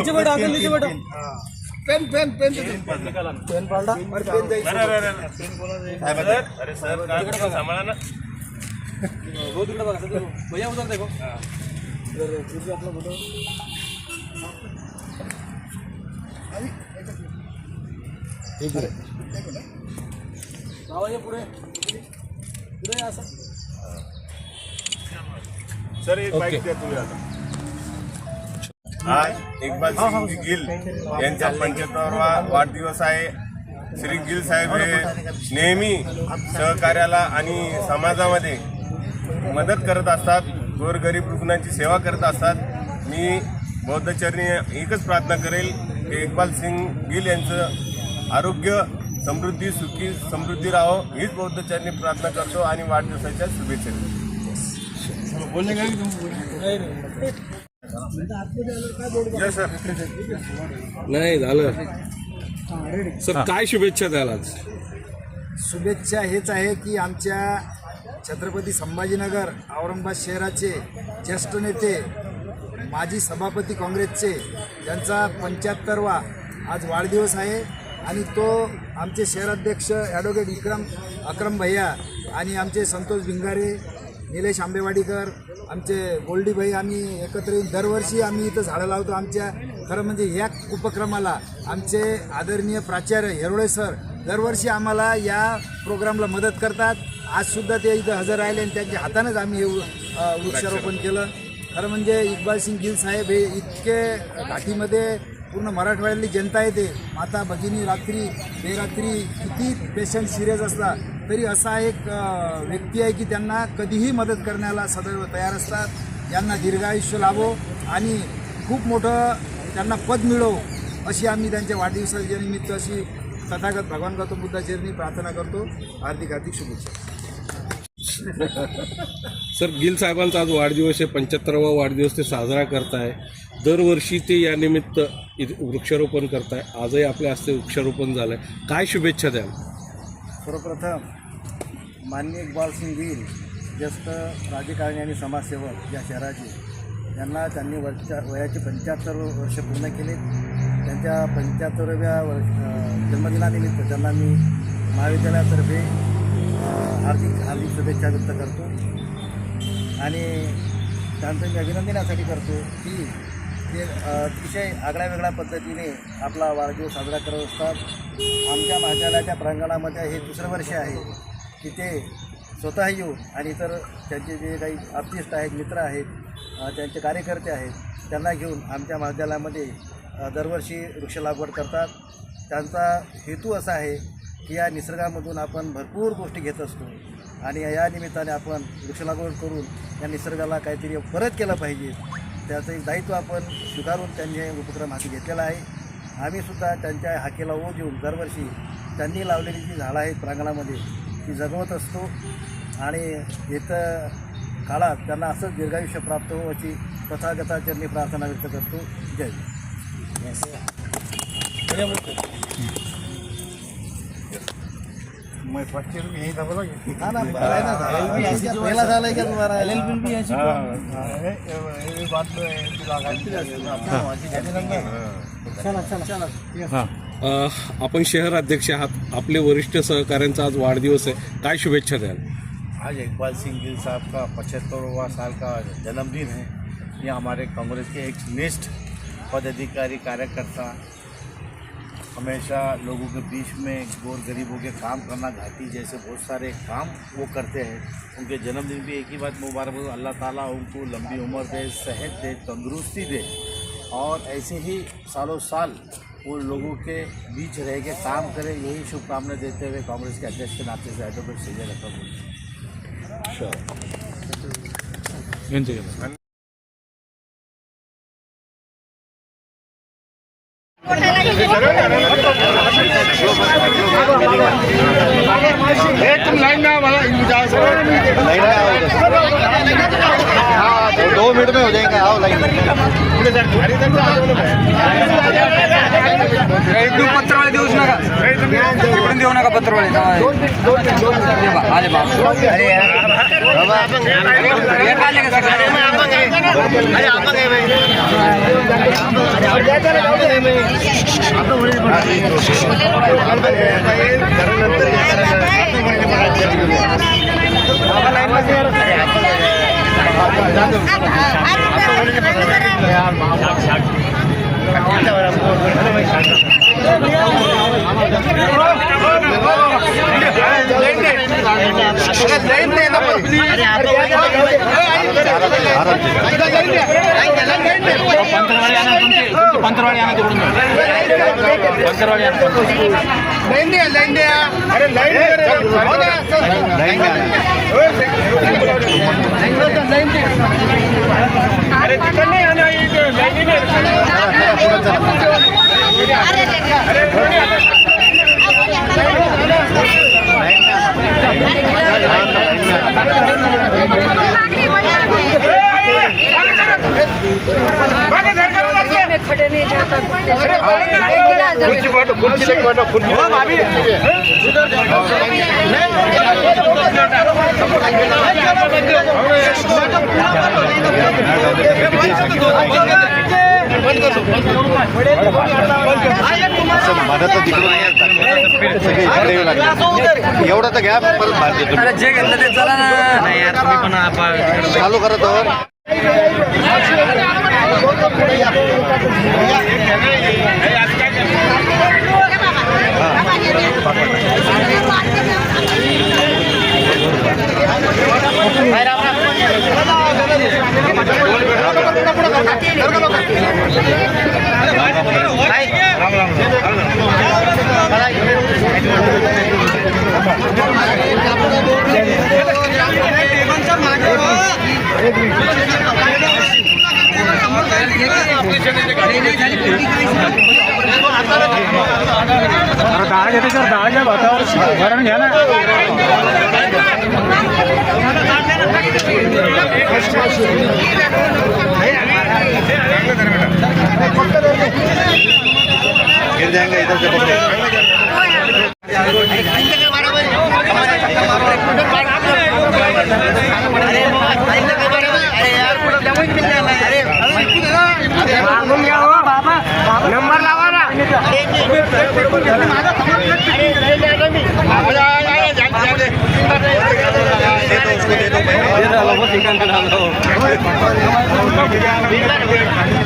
नीचे बैठो अंकल, नीचे बैठो। पेन पेन पेन पेन पालटा अरे सर सांभाळा ना वो तिकडे बघा सर, भैया उधर देखो। इधर आपला फोटो इकडे बाबाजी पुढे पुढे असं सर एक बाईक द्या तुम्ही आता। आज इक्बाल सिंग गिल यांचा 75वा वाढदिवस आहे। श्री गिल साहेब हे नेहमी सहकार्याला आणि समाजामध्ये मदत करत असतात, गोरगरीब रुग्णांची सेवा करत असतात। मी बौद्धचरणी एकच प्रार्थना करेल की इक्बाल सिंग गिल यांचं आरोग्य समृद्धी सुखी समृद्धी राहो हीच बौद्धचरणी प्रार्थना करतो आणि वाढदिवसाच्या शुभेच्छा देतो। नाही झालं सर, काय शुभेच्छा द्याल आज? शुभेच्छा हेच आहे की आमच्या छत्रपती संभाजीनगर औरंगाबाद शहराचे ज्येष्ठ नेते माजी सभापती काँग्रेसचे त्यांचा 75वा आज वाढदिवस आहे आणि तो आमचे शहराध्यक्ष ॲडव्होकेट अक्रम भैया आणि आमचे संतोष भिंगारे, निलेश आंबेवाडीकर, आमचे गोल्डी भाई आम्ही एकत्र येऊन दरवर्षी आम्ही इथं झाडं लावतो। आमच्या खरं म्हणजे या उपक्रमाला आमचे आदरणीय प्राचार्य हेरोळे सर दरवर्षी आम्हाला या प्रोग्रामला मदत करतात। आजसुद्धा ते इथं हजर राहिले आणि त्यांच्या हातानेच आम्ही हे वृक्षारोपण केलं। खरं म्हणजे इक्बाल सिंग गिल साहेब हे इतके घाटीमध्ये पूर्ण मराठवाड्यातली जनता येते, माता भगिनी रात्री बेरात्री किती पेशंट सिरियस असला तरी असा एक व्यक्ती आहे की त्यांना कधीही मदत करण्याला सदैव तयार असतात। यांना दीर्घायुष्य लाभो आणि खूप मोठं त्यांना पद मिळो अशी आम्ही त्यांच्या वाढदिवसाच्या निमित्त अशी तथागत भगवान गौतम बुद्धाचरणी प्रार्थना करतो। हार्दिक हार्दिक शुभेच्छा। सर, गिल साहेबांचा आज वाढदिवस आहे, 75वा वाढदिवस ते साजरा करताय। दरवर्षी ते या निमित्त वृक्षारोपण करताय, आजही आपल्या हस्ते वृक्षारोपण झालं आहे, काय शुभेच्छा द्याल? सर्वप्रथम माननीय इक्बाल सिंग गिल ज्येष्ठ राजकारणी आणि समाजसेवक या शहराचे यांना त्यांनी वयाचे 75 वर्ष पूर्ण केले। त्यांच्या 75व्या जन्मदिनानिमित्त त्यांना मी महाविद्यालयातर्फे हार्दिक शुभेच्छा व्यक्त करतो आणि त्यांचं मी अभिनंदन यासाठी करतो की ते अतिशय आगळ्यावेगळ्या पद्धतीने आपला वाढदिवस साजरा करत असतात। आमच्या महाविद्यालयाच्या प्रांगणामध्ये हे दुसरं वर्ष आहे की ते स्वतः येऊन आणि इतर त्यांचे जे काही आर्टिस्ट आहेत, मित्र आहेत, त्यांचे कार्यकर्ते आहेत त्यांना घेऊन आमच्या महाविद्यालयामध्ये दरवर्षी वृक्ष लागवड करतात। त्यांचा हेतू असा आहे की या निसर्गामधून आपण भरपूर गोष्टी घेत असतो आणि या निमित्ताने आपण वृक्ष लागवड करून या निसर्गाला काहीतरी परत केलं पाहिजे, त्याचं एक दायित्व आपण स्वीकारून त्यांनी उपक्रम हाती घेतलेला आहे। आम्हीसुद्धा त्यांच्या हाकेला ओ देऊन दरवर्षी त्यांनी लावलेली जी झाडं आहेत प्रांगणामध्ये ती जगवत असतो आणि येत्या काळात त्यांना असंच दीर्घायुष्य प्राप्त हो अशी तथागताचरणी प्रार्थना व्यक्त करतो। जय मैं फर्स्ट ईयर में यही था बोला हाँ ना पहला साल है क्या तुम्हारा? LLB भी ऐसी ये बात आपण शहर अध्यक्ष आहात, आपले वरिष्ठ सहकाऱ्यांचा आज वाढदिवस आहे, काय शुभेच्छा द्याल? आज इकबाल सिंह गिल साहब का 75वां साल का जन्मदिन है। ये हमारे कांग्रेस के एक निष्ठ पदाधिकारी कार्यकर्ता हमेशा लोगों के बीच में गोर गरीबों के काम करना, घाटी जैसे बहुत सारे काम वो करते हैं। उनके जन्मदिन भी एक ही बात मुबारक हो, अल्लाह ताला उनको लंबी उम्र दे, सेहत दे, तंदुरुस्ती दे और ऐसे ही सालों साल वो लोगों के बीच रह के काम करे, यही शुभकामनाएं देते हुए कांग्रेस के अध्यक्ष के नाते से एडवोकेट सैयद अकरम तुम लाइन में वाला हाँ 2 मिनट में हो जाएगा, आओ लाइन पत्रवाळे देऊच नका, इकडून देऊ नका पत्रवाळे। अरे पंतरवाडी आणा तिकडून पंतरवाडी खड़े नहीं जाता एवढा तर घ्या परत जे घेतलं ते चला ना नाही यार तुम्ही पण आपण चालू करत डाळ घेते सर डाळ घ्या भातावर भरण घ्या ना गिर जाएंगे इधर से पकड़ो नंबर लावा ना उसको दे दो